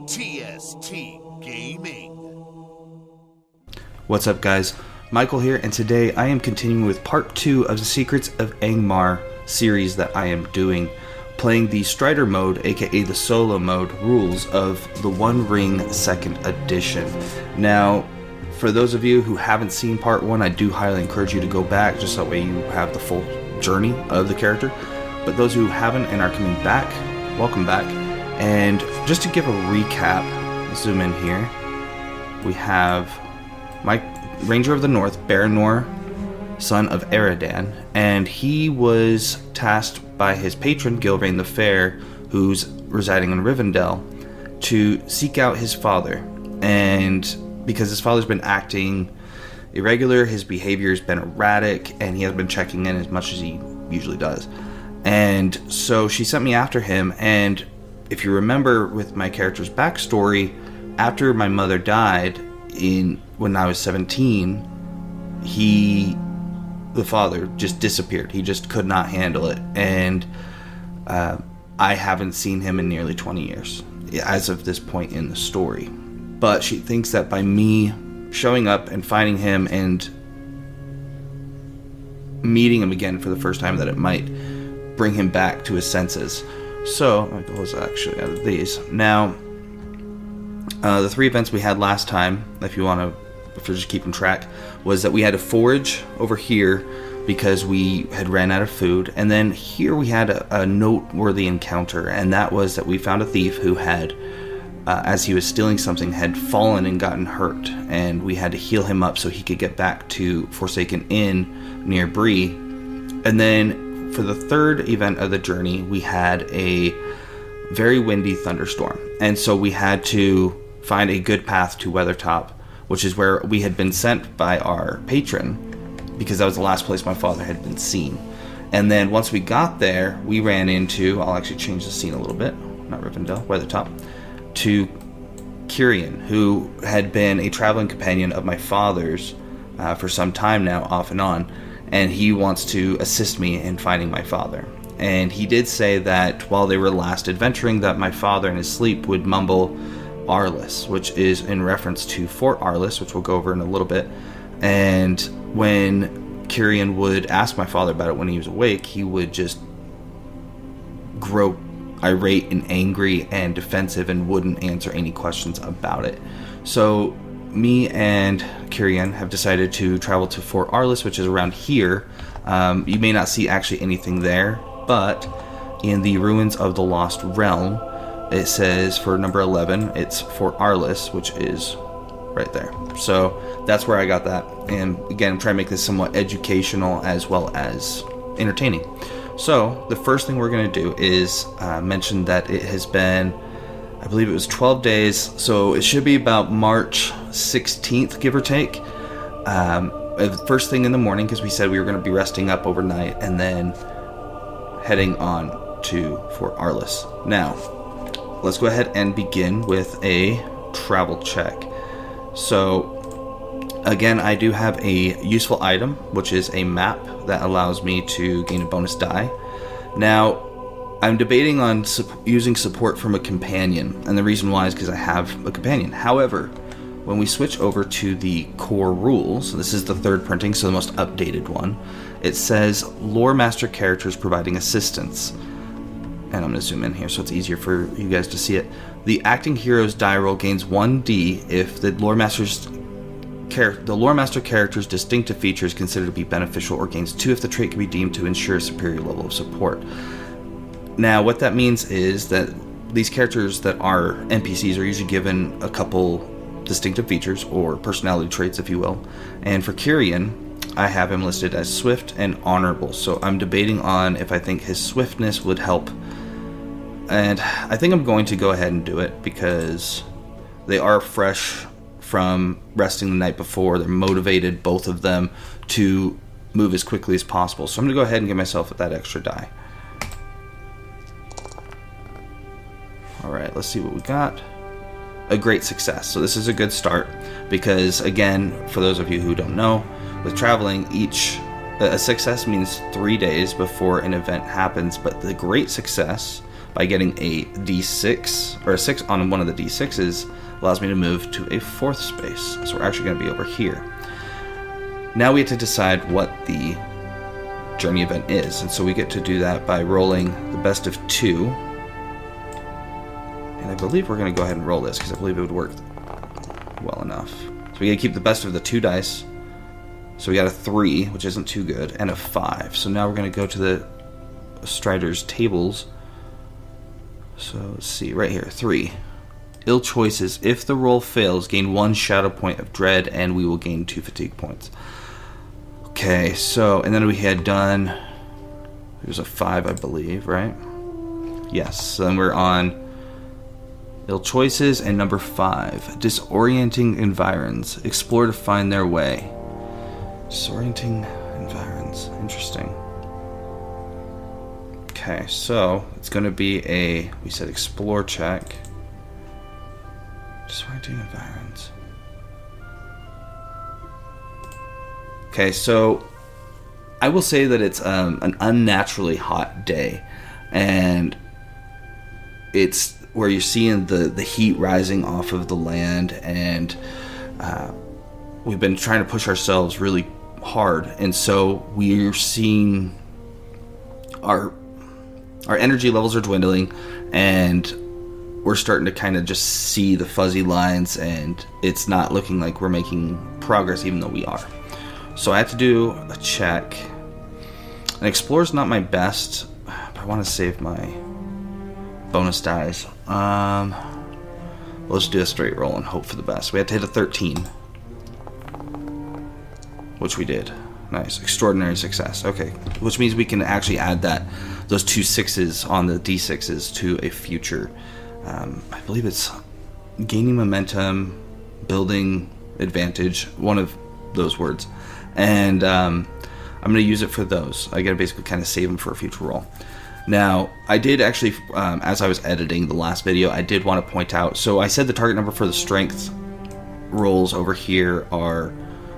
TST Gaming. What's up, guys? Michael here, and today I am continuing with part 2 of the Secrets of Angmar series that I am doing, playing the Strider mode, aka the solo mode, rules of the One Ring 2nd Edition. Now, for those of you who haven't seen part 1, I do highly encourage you to go back, just that way you have the full journey of the character. But those who haven't and are coming back, welcome back. And just to give a recap, zoom in here, we have my Ranger of the North, Baranor, son of Eridan, and he was tasked by his patron, Gilrain the Fair, who's residing in Rivendell, to seek out his father. And because his father's been acting irregular, his behavior's been erratic, and he hasn't been checking in as much as he usually does. And so she sent me after him, and if you remember with my character's backstory, after my mother died when I was 17, the father just disappeared. He just could not handle it, and I haven't seen him in nearly 20 years as of this point in the story. But she thinks that by me showing up and finding him and meeting him again for the first time, that it might bring him back to his senses. So, I was actually out of these. Now, the 3 events we had last time, if you're just keeping track, was that we had to forage over here because we had ran out of food. And then here we had a noteworthy encounter, and that was that we found a thief who had, as he was stealing something, had fallen and gotten hurt. And we had to heal him up so he could get back to Forsaken Inn near Bree. And then for the 3rd event of the journey, we had a very windy thunderstorm, and so we had to find a good path to Weathertop, which is where we had been sent by our patron, because that was the last place my father had been seen. And then once we got there, we ran into, I'll actually change the scene a little bit, not Rivendell, Weathertop, to Kyrian, who had been a traveling companion of my father's for some time now, off and on. And he wants to assist me in finding my father. And he did say that while they were last adventuring, that my father in his sleep would mumble Arliss, which is in reference to Fort Arliss, which we'll go over in a little bit. And when Kyrian would ask my father about it when he was awake, he would just grow irate and angry and defensive and wouldn't answer any questions about it. So me and Kyrian have decided to travel to Fort Arliss, which is around here. You may not see actually anything there, but in the Ruins of the Lost Realm, it says for number 11, it's Fort Arliss, which is right there. So that's where I got that. And again, I'm trying to make this somewhat educational as well as entertaining. So the first thing we're going to do is mention that it has been, I believe it was 12 days, so it should be about March 16th, give or take. First thing in the morning, because we said we were going to be resting up overnight and then heading on to Fort Arliss. Now, let's go ahead and begin with a travel check. So, again, I do have a useful item, which is a map that allows me to gain a bonus die. Now, I'm debating on using support from a companion, and the reason why is because I have a companion. However, when we switch over to the core rules, this is the 3rd printing, so the most updated one, it says Lore Master characters providing assistance. And I'm going to zoom in here so it's easier for you guys to see it. The acting hero's die roll gains 1d if the Lore Master character's distinctive feature is considered to be beneficial, or gains 2 if the trait can be deemed to ensure a superior level of support. Now, what that means is that these characters that are NPCs are usually given a couple distinctive features, or personality traits, if you will. And for Kyrian, I have him listed as swift and honorable. So I'm debating on if I think his swiftness would help. And I think I'm going to go ahead and do it, because they are fresh from resting the night before. They're motivated, both of them, to move as quickly as possible. So I'm going to go ahead and give myself that extra die. Alright, let's see what we got. A great success. So this is a good start, because again, for those of you who don't know, with traveling, a success means 3 days before an event happens, but the great success by getting a d6 or a 6 on one of the d6s allows me to move to a 4th space. So we're actually going to be over here. Now we have to decide what the journey event is, and so we get to do that by rolling the best of 2. And I believe we're going to go ahead and roll this because I believe it would work well enough. So we got to keep the best of the 2 dice. So we got a 3, which isn't too good, and a 5. So now we're going to go to the Strider's tables. So let's see, right here, 3. Ill choices. If the roll fails, gain 1 shadow point of dread, and we will gain 2 fatigue points. Okay, so, and then we had done, there's a 5, I believe, right? Yes, so then we're on ill choices and number 5. Disorienting environs. Explore to find their way. Disorienting environs. Interesting. Okay, so it's going to be a, we said explore check. Disorienting environs. Okay, so I will say that it's an unnaturally hot day, and it's where you're seeing the heat rising off of the land, and we've been trying to push ourselves really hard, and so we're seeing our energy levels are dwindling, and we're starting to kind of just see the fuzzy lines, and it's not looking like we're making progress, even though we are. So I have to do a check. And Explore's not my best, but I want to save my bonus dice. Let's do a straight roll and hope for the best. We have to hit a 13, which we did. Nice, extraordinary success. Okay, which means we can actually add those 2 6s on the d6s to a future. I believe it's gaining momentum, building advantage, one of those words. And I'm going to use it for those. I got to basically kind of save them for a future roll. Now, I did actually, as I was editing the last video, I did want to point out, so I said the target number for the strength rolls over here are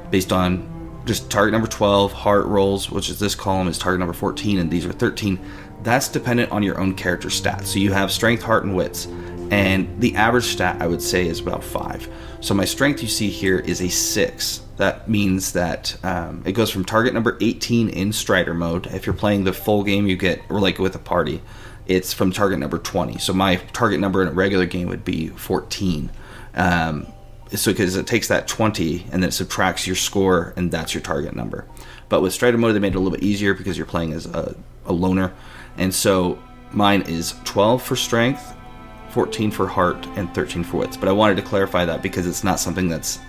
based on just target number 12, heart rolls, which is this column, is target number 14, and these are 13. That's dependent on your own character stats. So you have strength, heart, and wits, and the average stat, I would say, is about 5. So my strength you see here is a 6. That means that it goes from target number 18 in Strider mode. If you're playing the full game, you get, or like with a party, it's from target number 20. So my target number in a regular game would be 14. So because it takes that 20 and then it subtracts your score, and that's your target number. But with Strider mode, they made it a little bit easier because you're playing as a loner. And so mine is 12 for strength, 14 for heart, and 13 for wits. But I wanted to clarify that because it's not something that's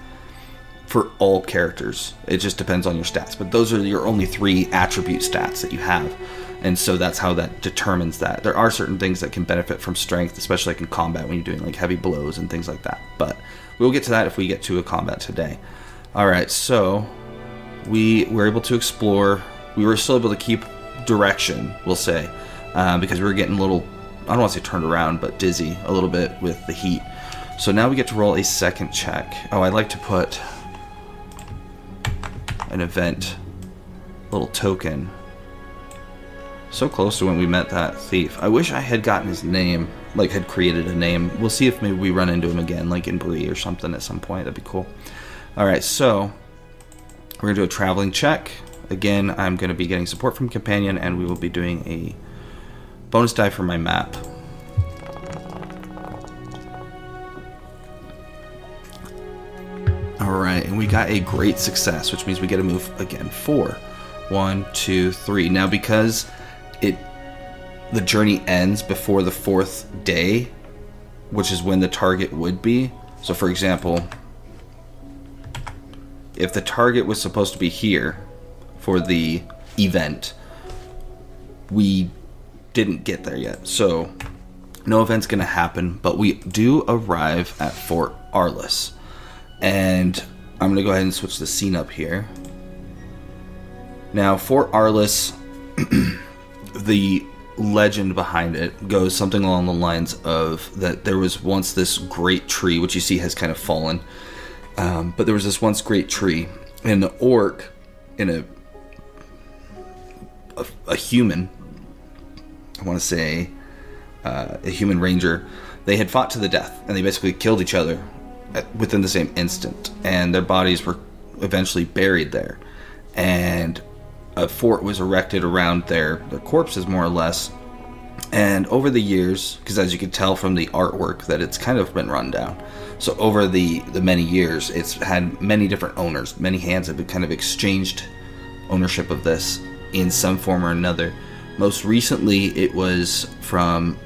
for all characters. It just depends on your stats. But those are your only 3 attribute stats that you have. And so that's how that determines that. There are certain things that can benefit from strength, especially like in combat when you're doing like heavy blows and things like that. But we'll get to that if we get to a combat today. Alright, so we were able to explore. We were still able to keep direction, we'll say, because we were getting a little, I don't want to say turned around, but dizzy a little bit with the heat. So now we get to roll a second check. Oh, I'd like to put an event little token so close to when we met that thief. I wish I had gotten his name, like had created a name. We'll see if maybe we run into him again, like in Bree or something at some point. That'd be cool. Alright, so we're going to do a traveling check. Again, I'm going to be getting support from Companion, and we will be doing a bonus die for my map. Alright, and we got a great success, which means we get to move again 4. 1, 2, 3. Now, because the journey ends before the 4th day, which is when the target would be. So, for example, if the target was supposed to be here for the event, we didn't get there yet. So, no event's going to happen, but we do arrive at Fort Arliss. And I'm going to go ahead and switch the scene up here. Now, Fort Arliss, the legend behind it goes something along the lines of that there was once this great tree, which you see has kind of fallen, but there was this once great tree, and the orc in a human, I want to say, a human ranger. They had fought to the death, and they basically killed each other within the same instant, and their bodies were eventually buried there, and a fort was erected around their corpses, more or less. And over the years, because as you can tell from the artwork that it's kind of been run down, so over the many years, it's had many different owners. Many hands have kind of exchanged ownership of this in some form or another. Most recently, it was from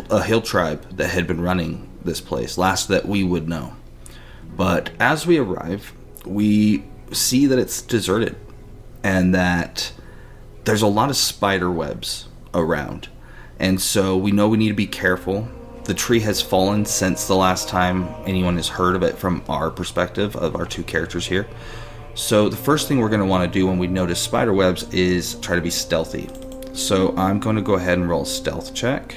a hill tribe that had been running this place, last that we would know. But as we arrive, we see that it's deserted, and that there's a lot of spider webs around. And so we know we need to be careful. The tree has fallen since the last time anyone has heard of it from our perspective of our two characters here. So the first thing we're going to want to do when we notice spider webs is try to be stealthy. So I'm going to go ahead and roll a stealth check.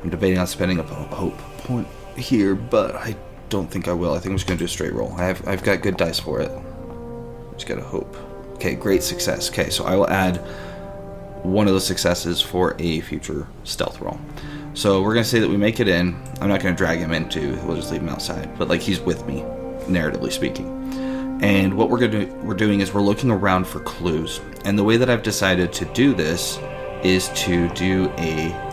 I'm debating on spending a hope point here, but I don't think I will. I think I'm just going to do a straight roll. I've got good dice for it. Just got a hope. Okay, great success. Okay, so I will add one of those successes for a future stealth roll. So we're going to say that we make it in. I'm not going to drag him into, we'll just leave him outside, but like he's with me, narratively speaking. And what we're doing is we're looking around for clues. And the way that I've decided to do this is to do a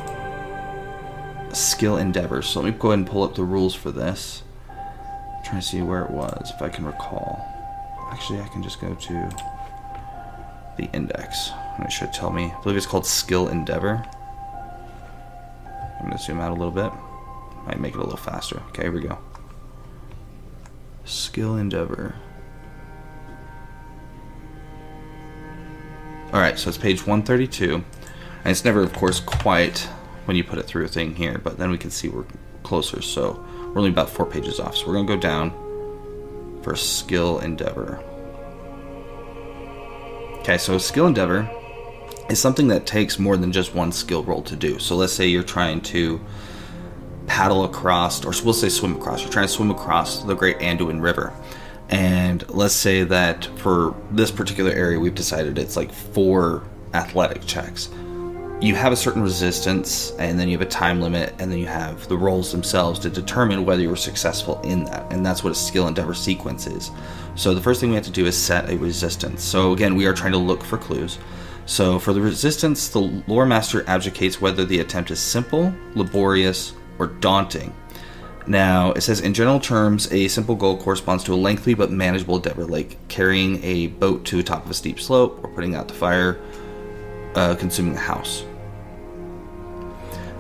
skill endeavor. So let me go ahead and pull up the rules for this. I'm trying to see where it was, if I can recall. Actually, I can just go to the index, and it should tell me. I believe it's called skill endeavor. I'm going to zoom out a little bit. Might make it a little faster. Okay, here we go. Skill endeavor. Alright, so it's page 132. And it's never, of course, quite when you put it through a thing here, but then we can see we're closer. So we're only about 4 pages off. So we're going to go down for skill endeavor. Okay, so skill endeavor is something that takes more than just one skill roll to do. So let's say you're trying to paddle across, or we'll say swim across. You're trying to swim across the Great Anduin River. And let's say that for this particular area, we've decided it's like 4 athletic checks. You have a certain resistance, and then you have a time limit, and then you have the rolls themselves to determine whether you were successful in that. And that's what a skill endeavor sequence is. So the first thing we have to do is set a resistance. So again, we are trying to look for clues. So for the resistance, the lore master advocates whether the attempt is simple, laborious, or daunting. Now, it says, in general terms, a simple goal corresponds to a lengthy but manageable endeavor, like carrying a boat to the top of a steep slope, or putting out the fire, consuming a house.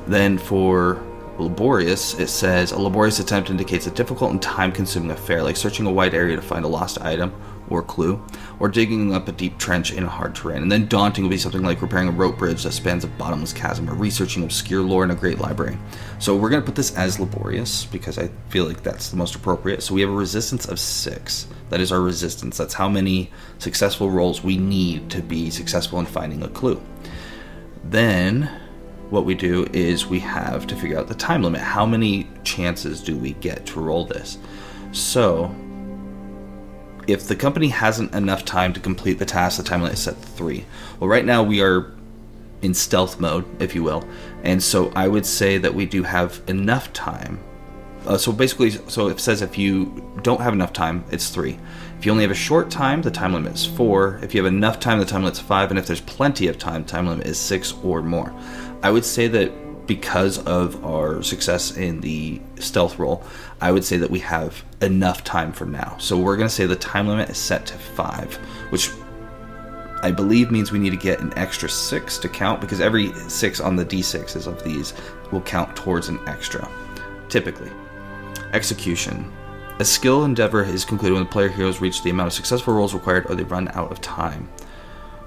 Then for laborious, it says, a laborious attempt indicates a difficult and time-consuming affair, like searching a wide area to find a lost item or clue, or digging up a deep trench in a hard terrain. And then daunting would be something like repairing a rope bridge that spans a bottomless chasm, or researching obscure lore in a great library. So we're going to put this as laborious, because I feel like that's the most appropriate. So we have a resistance of 6. That is our resistance. That's how many successful rolls we need to be successful in finding a clue. Then what we do is we have to figure out the time limit. How many chances do we get to roll this? So if the company hasn't enough time to complete the task, the time limit is set to 3. Well, right now we are in stealth mode, if you will, and so I would say that we do have enough time. So basically, so it says if you don't have enough time, it's 3. If you only have a short time, the time limit is 4. If you have enough time, the time limit is 5. And if there's plenty of time, the time limit is 6 or more. I would say that because of our success in the stealth roll, I would say that we have enough time for now. So we're going to say the time limit is set to 5, which I believe means we need to get an extra 6 to count, because every 6 on the d6s of these will count towards an extra, typically. Execution. A skill endeavor is concluded when the player heroes reach the amount of successful rolls required or they run out of time.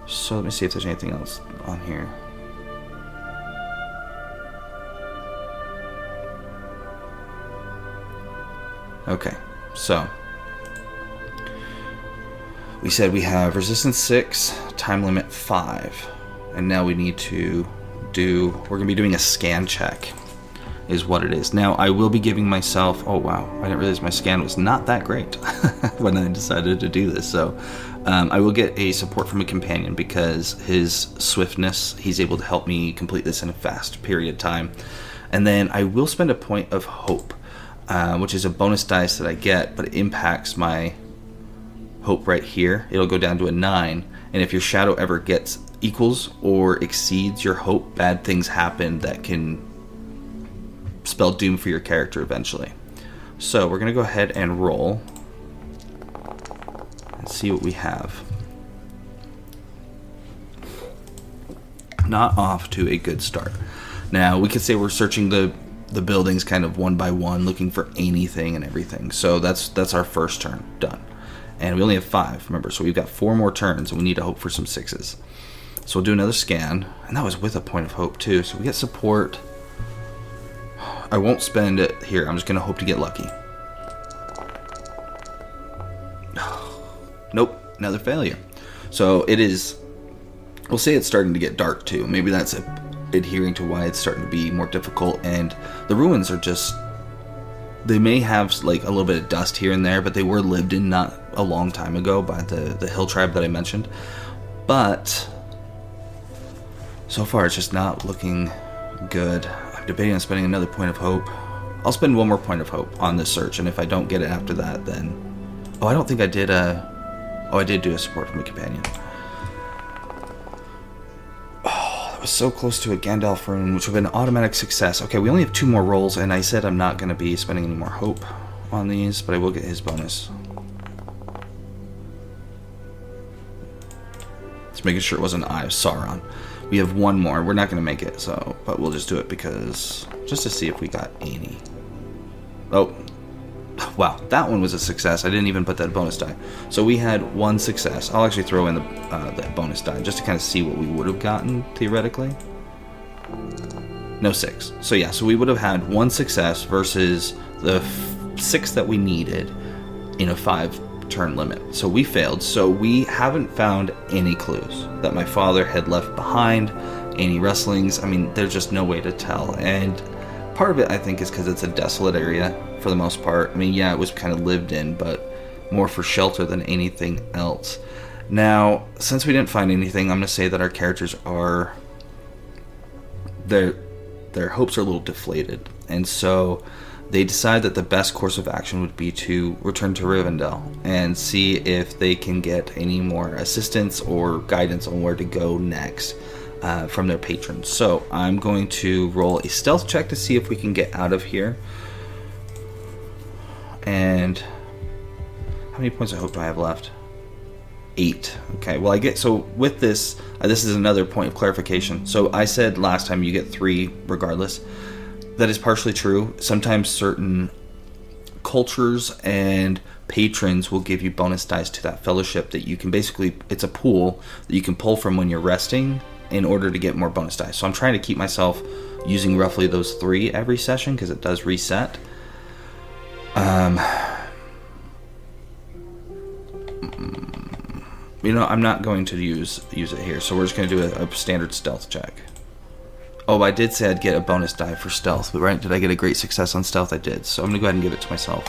So let me see if there's anything else on here. Okay, so we said we have resistance 6, time limit 5, and now we need to we're going to be doing a scan check. is what it is. Now, I will be giving myself... Oh, wow. I didn't realize my scan was not that great when I decided to do this. So, I will get a support from a companion because his swiftness, he's able to help me complete this in a fast period of time. And then I will spend a point of hope, which is a bonus dice that I get, but it impacts my hope right here. It'll go down to a 9. And if your shadow ever equals or exceeds your hope, bad things happen that can spell doom for your character eventually. So we're going to go ahead and roll and see what we have. Not off to a good start. Now, we could say we're searching the buildings kind of one by one, looking for anything and everything. So that's our first turn done. And we only have 5, remember, so we've got 4 more turns, and we need to hope for some 6s. So we'll do another scan, and that was with a point of hope, too. So we get support. I won't spend it here. I'm just going to hope to get lucky. Nope, another failure. So it is, we'll say it's starting to get dark, too. Maybe that's adhering to why it's starting to be more difficult, and the ruins are just... They may have like a little bit of dust here and there, but they were lived in not a long time ago by the hill tribe that I mentioned. But so far it's just not looking good. I'm debating on spending another point of hope. I'll spend 1 more point of hope on this search, and if I don't get it after that, then... Oh, I don't think I did I did do a support from a companion. Was so close to a Gandalf rune, which would have been an automatic success. Okay, we only have 2 more rolls, and I said I'm not going to be spending any more hope on these, but I will get his bonus. Just making sure it wasn't Eye of Sauron. We have 1 more. We're not going to make it, so, but we'll just do it because, just to see if we got any. Oh, wow, that one was a success. I didn't even put that bonus die. So we had 1 success. I'll actually throw in that bonus die just to kind of see what we would have gotten, theoretically. No 6. So yeah, so we would have had 1 success versus the 6 that we needed in a 5-turn limit. So we failed. So we haven't found any clues that my father had left behind, any wrestlings. I mean, there's just no way to tell. And part of it, I think, is because it's a desolate area for the most part. I mean, yeah, it was kind of lived in, but more for shelter than anything else. Now, since we didn't find anything, I'm going to say that our characters are... Their hopes are a little deflated. And so they decide that the best course of action would be to return to Rivendell and see if they can get any more assistance or guidance on where to go next. From their patrons. So I'm going to roll a stealth check to see if we can get out of here. And how many points of hope do I have left? 8. Okay, well, I get, so with this, this is another point of clarification. So I said last time you get 3 regardless. That is partially true. Sometimes certain cultures and patrons will give you bonus dice to that fellowship that you can basically, it's a pool that you can pull from when you're resting in order to get more bonus dice. So I'm trying to keep myself using roughly those 3 every session because it does reset. You know, I'm not going to use it here, so we're just going to do a standard stealth check. Oh, I did say I'd get a bonus die for stealth, but right, did I get a great success on stealth? I did, so I'm going to go ahead and give it to myself.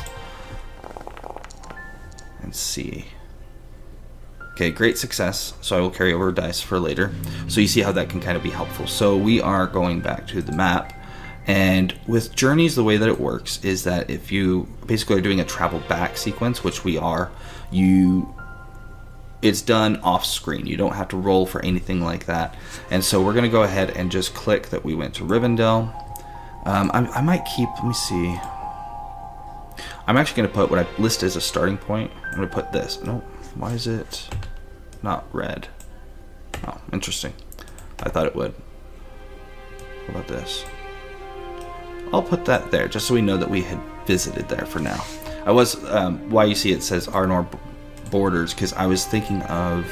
And see. Okay, great success, so I will carry over dice for later. So you see how that can kind of be helpful. So we are going back to the map, and with journeys, the way that it works is that if you basically are doing a travel back sequence, which we are, it's done off screen. You don't have to roll for anything like that. And so we're going to go ahead and just click that we went to Rivendell. I might keep, let me see. I'm actually going to put what I list as a starting point. I'm going to put this. No, why is it not red? Oh, interesting. I thought it would. What about this? I'll put that there just so we know that we had visited there for now. I was, why you see it says Arnor Borders, because I was thinking of,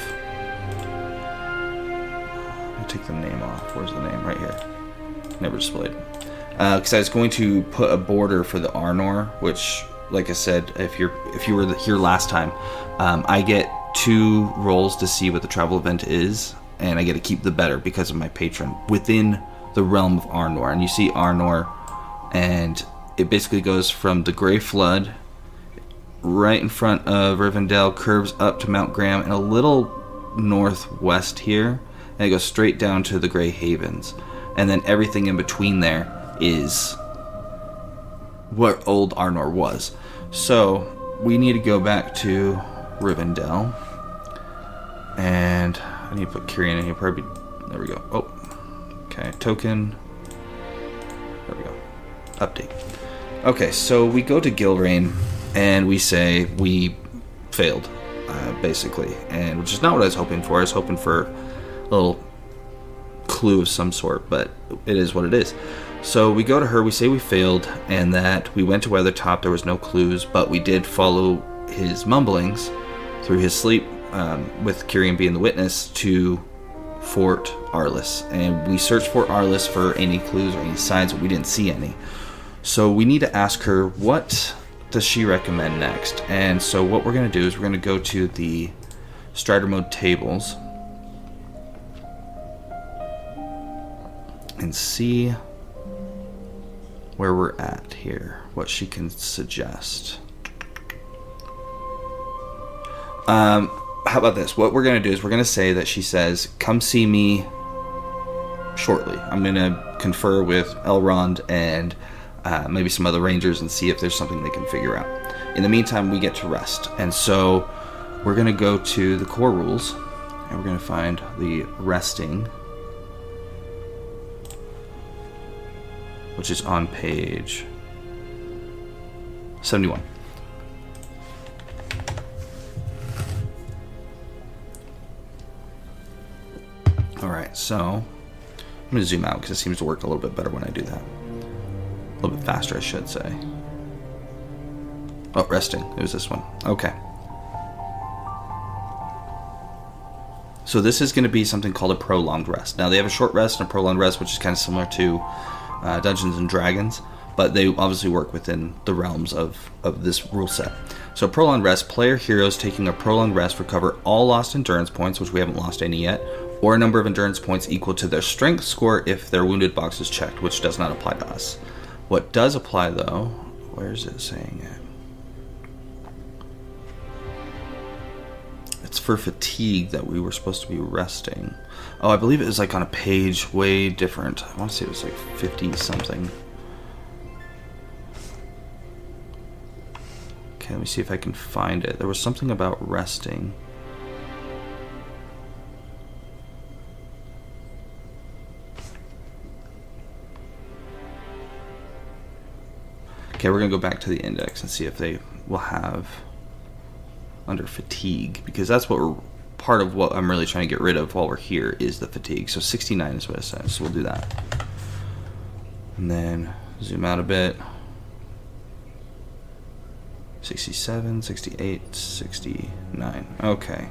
I'll take the name off. Where's the name? Right here. Never displayed. Because I was going to put a border for the Arnor, which, like I said, if you were here last time, I get 2 rolls to see what the travel event is, and I get to keep the better because of my patron within the realm of Arnor. And you see Arnor and it basically goes from the Grey Flood right in front of Rivendell, curves up to Mount Graham and a little northwest here, and it goes straight down to the Grey Havens, and then everything in between there is what Old Arnor was. So we need to go back to Rivendell, and I need to put Kyrian in here. Probably, there we go. Oh, okay. Token. There we go. Update. Okay, so we go to Gilrain, and we say we failed, basically, and which is not what I was hoping for. I was hoping for a little clue of some sort, but it is what it is. So we go to her, we say we failed, and that we went to Weathertop, there was no clues, but we did follow his mumblings through his sleep, with Kyrian being the witness, to Fort Arliss. And we searched Fort Arliss for any clues or any signs, but we didn't see any. So we need to ask her, what does she recommend next? And so what we're going to do is we're going to go to the Strider Mode tables and see where we're at here, what she can suggest. How about this? What we're going to do is we're going to say that she says, come see me shortly. I'm going to confer with Elrond and maybe some other rangers and see if there's something they can figure out. In the meantime, we get to rest. And so we're going to go to the core rules, and we're going to find the resting, which is on page 71. Alright, so I'm going to zoom out because it seems to work a little bit better when I do that. A little bit faster, I should say. Oh, resting. It was this one. Okay. So this is going to be something called a prolonged rest. Now, they have a short rest and a prolonged rest, which is kind of similar to Dungeons and Dragons, but they obviously work within the realms of this rule set. So prolonged rest, player heroes taking a prolonged rest recover all lost endurance points, which we haven't lost any yet, or a number of endurance points equal to their strength score if their wounded box is checked, which does not apply to us. What does apply, though, where is it saying it? It's for fatigue that we were supposed to be resting. Oh, I believe it was like on a page way different. I want to say it was like 50 something. Okay, let me see if I can find it. There was something about resting. Okay, we're going to go back to the index and see if they will have under fatigue, because that's what we're, part of what I'm really trying to get rid of while we're here is the fatigue. So 69 is what it says, so we'll do that. And then zoom out a bit. 67, 68, 69. Okay.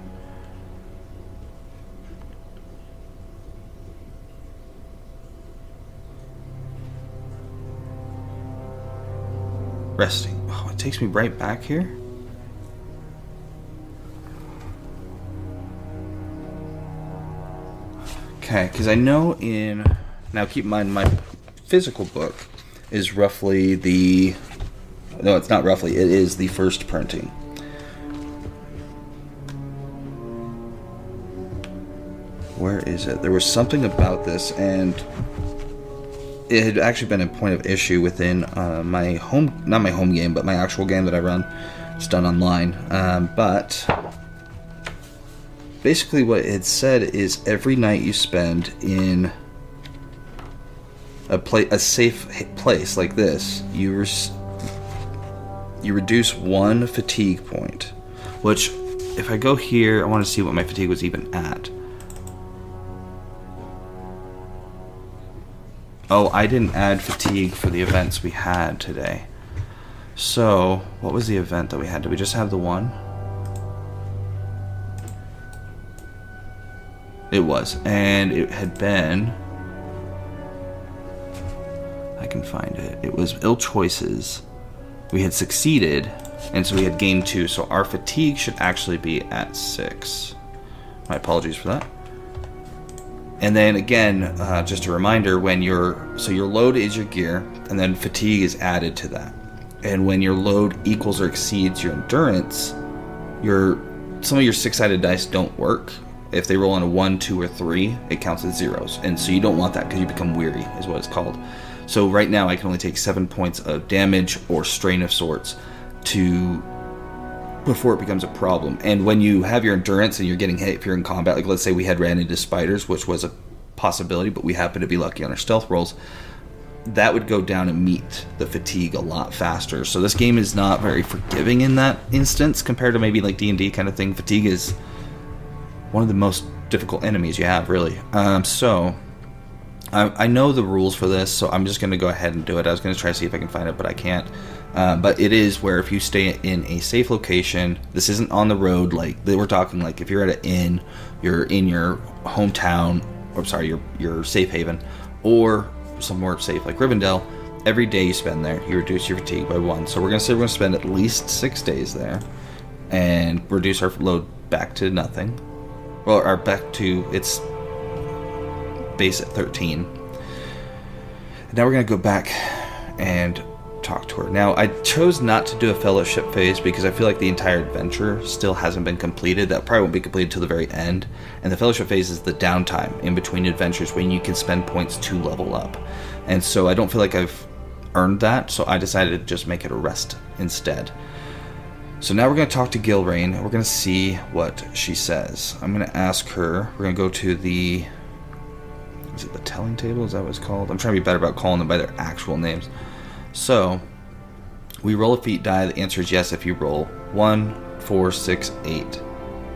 Resting. Oh, it takes me right back here. Okay, because I know in... Now keep in mind, my physical book is roughly the... No, it's not roughly. It is the first printing. Where is it? There was something about this, and it had actually been a point of issue within my home... Not my home game, but my actual game that I run. It's done online. But... basically what it said is every night you spend in a safe place like this, you reduce one fatigue point. Which, if I go here, I want to see what my fatigue was even at. Oh, I didn't add fatigue for the events we had today. So, what was the event that we had? Did we just have the one? It was, and it had been... I can find it. It was ill choices. We had succeeded, and so we had gained 2, so our fatigue should actually be at 6. My apologies for that. And then again, just a reminder, when your load is your gear, and then fatigue is added to that. And when your load equals or exceeds your endurance, some of your 6-sided dice don't work. If they roll on a 1, 2, or 3, it counts as zeros. And so you don't want that because you become weary, is what it's called. So right now I can only take 7 points of damage or strain of sorts before it becomes a problem. And when you have your endurance and you're getting hit, if you're in combat, like let's say we ran into spiders, which was a possibility, but we happen to be lucky on our stealth rolls, that would go down and meet the fatigue a lot faster. So this game is not very forgiving in that instance compared to maybe like D&D kind of thing. Fatigue is one of the most difficult enemies you have, really. So I know the rules for this, so I'm just going to go ahead and do it. I was going to try to see if I can find it, but I can't. But it is where if you stay in a safe location, this isn't on the road. Like we're talking, like if you're at an inn, you're in your hometown, or sorry, your safe haven, or somewhere safe like Rivendell. Every day you spend there, you reduce your fatigue by 1. So we're going to say we're going to spend at least 6 days there, and reduce our load back to nothing. Well, or back to its base at 13. Now we're going to go back and talk to her. Now, I chose not to do a fellowship phase because I feel like the entire adventure still hasn't been completed. That probably won't be completed till the very end. And the fellowship phase is the downtime in between adventures when you can spend points to level up. And so I don't feel like I've earned that, so I decided to just make it a rest instead. So now we're going to talk to Gilrain, and we're going to see what she says. I'm going to ask her, we're going to go to the, is it the telling table? Is that what it's called? I'm trying to be better about calling them by their actual names. So, we roll a feat die. The answer is yes if you roll 1, 4, 6, 8,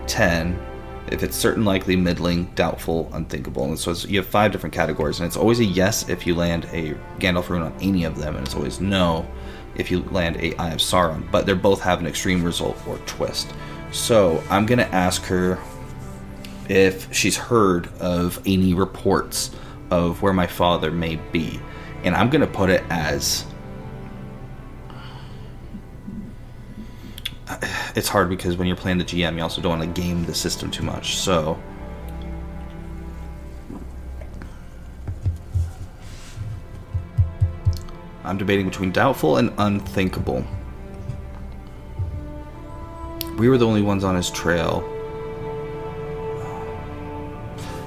10. If it's certain, likely, middling, doubtful, unthinkable. And so you have 5 different categories, and it's always a yes if you land a Gandalf rune on any of them, and it's always no if you land a Eye of Sauron, but they both have an extreme result or twist. So I'm going to ask her if she's heard of any reports of where my father may be. And I'm going to put it as... It's hard because when you're playing the GM, you also don't want to game the system too much. So... I'm debating between doubtful and unthinkable. We were the only ones on his trail.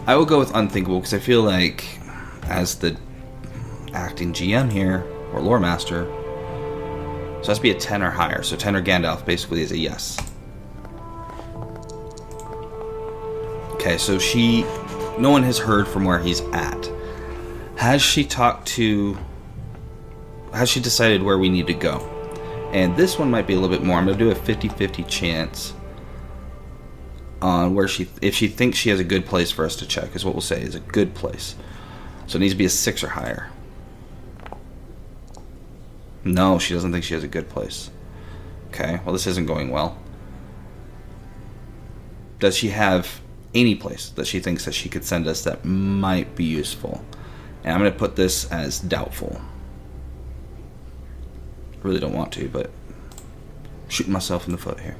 I will go with unthinkable because I feel like, as the acting GM here, or lore master, so it has to be a 10 or higher. So 10 or Gandalf basically is a yes. Okay, so no one has heard from where he's at. Has she decided where we need to go? And this one might be a little bit more. I'm going to do a 50-50 chance on where if she thinks she has a good place for us to check, is what we'll say is a good place. So it needs to be a 6 or higher. No, she doesn't think she has a good place. Okay, well, this isn't going well. Does she have any place that she thinks that she could send us that might be useful? And I'm going to put this as doubtful. I really don't want to, but shooting myself in the foot here.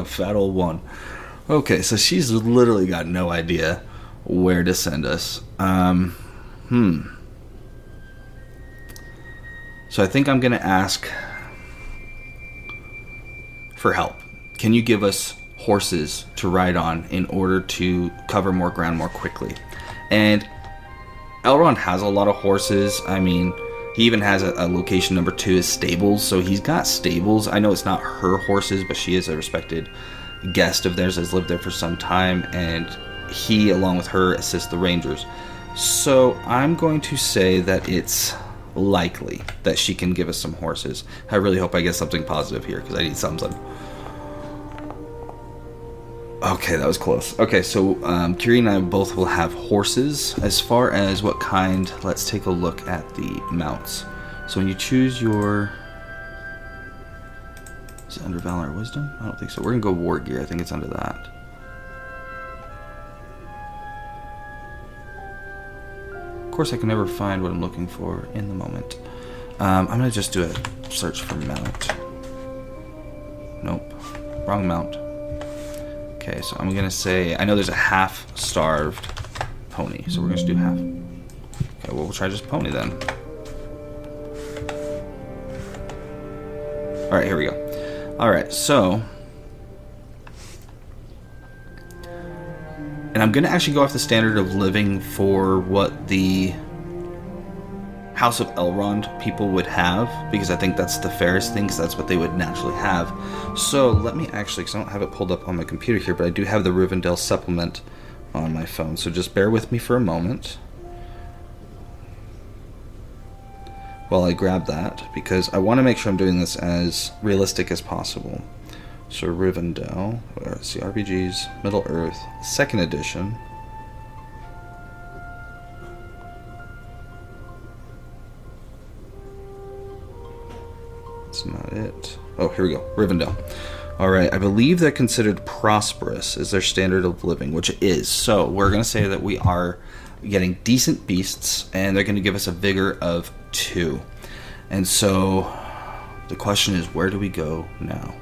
Fat old one. Okay, so she's literally got no idea where to send us. So I think I'm going to ask for help. Can you give us horses to ride on in order to cover more ground more quickly? And Elrond has a lot of horses. I mean, he even has a location number 2 is stables, so he's got stables. I know it's not her horses, but she is a respected guest of theirs, has lived there for some time, and he, along with her, assists the rangers. So I'm going to say that it's likely that she can give us some horses. I really hope I get something positive here, because I need something. Okay, that was close. Okay, so Kiri and I both will have horses. As far as what kind, let's take a look at the mounts. So when you choose your... Is it under Valor or Wisdom? I don't think so. We're going to go War Gear. I think it's under that. Of course, I can never find what I'm looking for in the moment. I'm going to just do a search for mount. Nope. Wrong mount. Okay, so I'm gonna say, I know there's a half-starved pony, so we're gonna just do half. Okay, well, we'll try just pony then. Alright, here we go. Alright, so... And I'm gonna actually go off the standard of living for what the House of Elrond people would have, because I think that's the fairest thing, because that's what they would naturally have. So let me actually, because I don't have it pulled up on my computer here, but I do have the Rivendell supplement on my phone, so just bear with me for a moment while I grab that, because I want to make sure I'm doing this as realistic as possible. So Rivendell, let's see, RPGs, Middle Earth, 2nd edition. That's not it. Oh, here we go. Rivendell. Alright, I believe they're considered prosperous as their standard of living, which it is. So, we're going to say that we are getting decent beasts, and they're going to give us a vigor of 2. And so, the question is, where do we go now?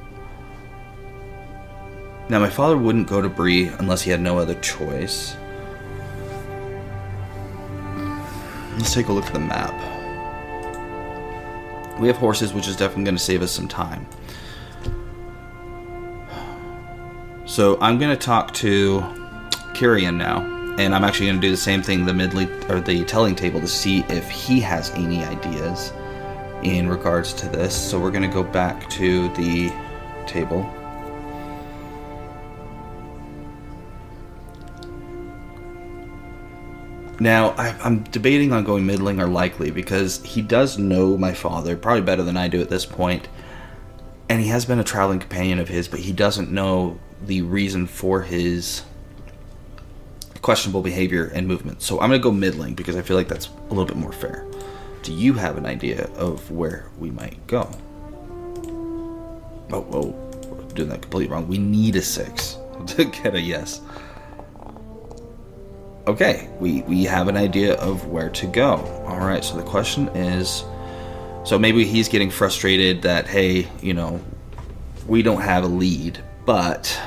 Now, my father wouldn't go to Bree unless he had no other choice. Let's take a look at the map. We have horses, which is definitely going to save us some time. So I'm going to talk to Kyrian now, and I'm actually going to do the same thing, the telling table, to see if he has any ideas in regards to this. So we're going to go back to the table. Now, I'm debating on going middling or likely, because he does know my father, probably better than I do at this point, and he has been a traveling companion of his, but he doesn't know the reason for his questionable behavior and movement. So I'm going to go middling, because I feel like that's a little bit more fair. Do you have an idea of where we might go? Oh, we're doing that completely wrong. We need a 6 to get a yes. Okay, we have an idea of where to go. Alright, so the question is, so maybe he's getting frustrated that, hey, you know, we don't have a lead, but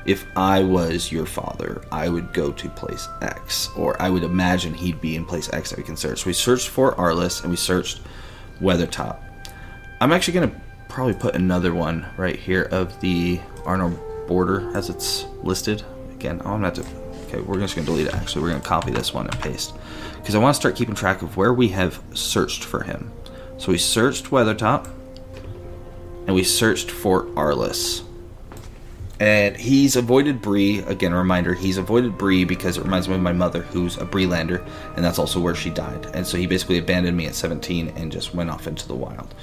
if I was your father, I would go to place X, or I would imagine he'd be in place X that we can search. So we searched for Arliss, and we searched Weathertop. I'm actually going to probably put another one right here of the Arnor border as it's listed. Again, I'm going to have to... Okay, we're just going to delete it, actually. We're going to copy this one and paste, because I want to start keeping track of where we have searched for him. So we searched Weathertop, and we searched for Arliss. And he's avoided Bree. Again, a reminder, he's avoided Bree because it reminds me of my mother, who's a Breelander, and that's also where she died. And so he basically abandoned me at 17 and just went off into the wild.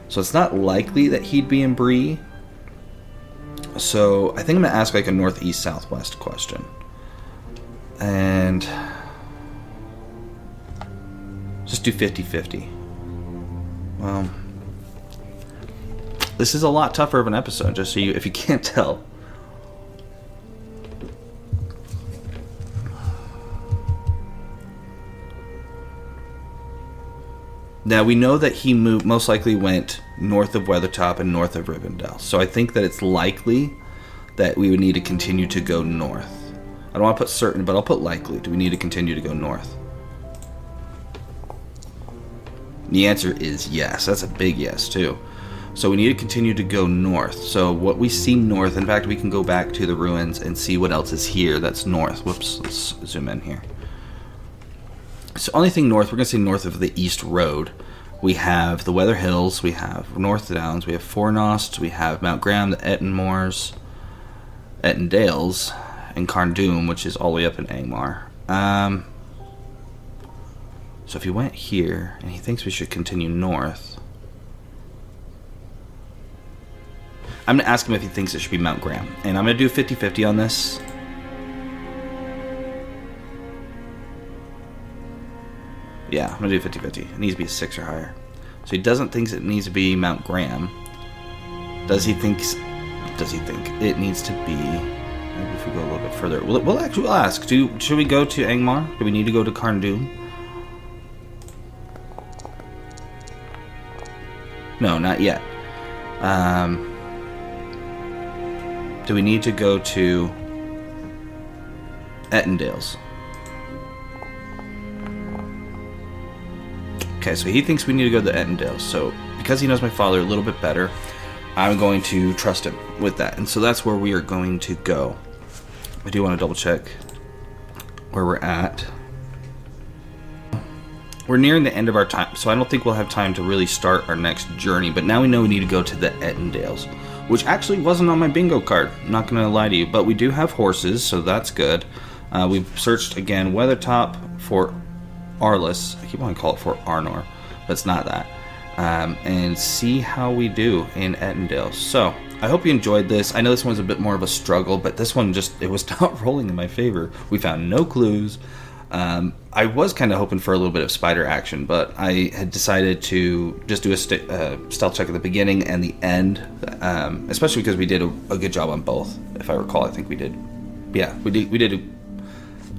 So it's not likely that he'd be in Bree. So I think I'm going to ask like a northeast-southwest question. And just do 50-50. Well, this is a lot tougher of an episode, just so if you can't tell. Now, we know that he most likely went north of Weathertop and north of Rivendell. So I think that it's likely that we would need to continue to go north. I don't want to put certain, but I'll put likely. Do we need to continue to go north? The answer is yes. That's a big yes, too. So we need to continue to go north. So what we see north, in fact, we can go back to the ruins and see what else is here that's north. Whoops, let's zoom in here. So only thing north, we're going to say north of the East Road. We have the Weather Hills, we have North Downs, we have Fornost, we have Mount Graham, the Etten Moors, Etten Dales, and Carndum, which is all the way up in Angmar. So if he went here, and he thinks we should continue north, I'm going to ask him if he thinks it should be Mount Graham. And I'm going to do 50-50 on this. Yeah, I'm going to do 50-50. It needs to be a 6 or higher. So he doesn't think it needs to be Mount Graham. Does he think it needs to be... Maybe if we go a little bit further. We'll actually ask. Should we go to Angmar? Do we need to go to Carndum? No, not yet. do we need to go to Ettendale's? Okay, so he thinks we need to go to Ettendale's. So because he knows my father a little bit better, I'm going to trust him with that. And so that's where we are going to go. I do want to double check where we're at. We're nearing the end of our time, so I don't think we'll have time to really start our next journey. But now we know we need to go to the Ettendales, which actually wasn't on my bingo card. I'm not going to lie to you, but we do have horses, so that's good. We've searched again Weathertop for Arliss. I keep wanting to call it Fort Arnor, but it's not that. And see how we do in Ettendale. So I hope you enjoyed this. I know this one's a bit more of a struggle, but this one it was not rolling in my favor. We found no clues. I was kind of hoping for a little bit of spider action, but I had decided to just do a stealth check at the beginning and the end, especially because we did a good job on both. If I recall, I think we did. Yeah, we did a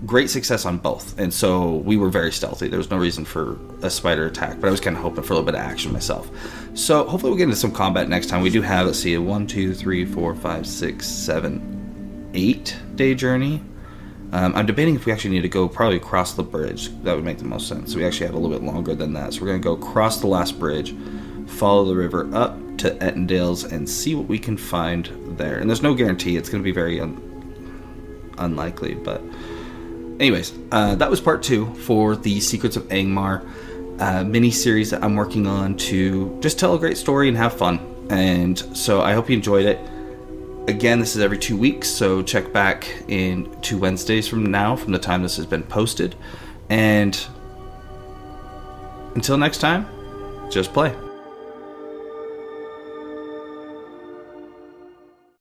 great success on both, and so we were very stealthy. There was no reason for a spider attack, but I was kind of hoping for a little bit of action myself. So hopefully we'll get into some combat next time. We do have, let's see, a 1, 2, 3, 4, 5, 6, 7, 8 day journey. I'm debating if we actually need to go probably across the bridge. That would make the most sense. So we actually have a little bit longer than that. So we're going to go across the last bridge, follow the river up to Ettendale's, and see what we can find there. And there's no guarantee. It's going to be very unlikely. But anyways, that was part 2 for the Secrets of Angmar mini-series that I'm working on to just tell a great story and have fun. And so I hope you enjoyed it. Again, this is every 2 weeks, so check back in 2 Wednesdays from now, from the time this has been posted. And until next time, just play.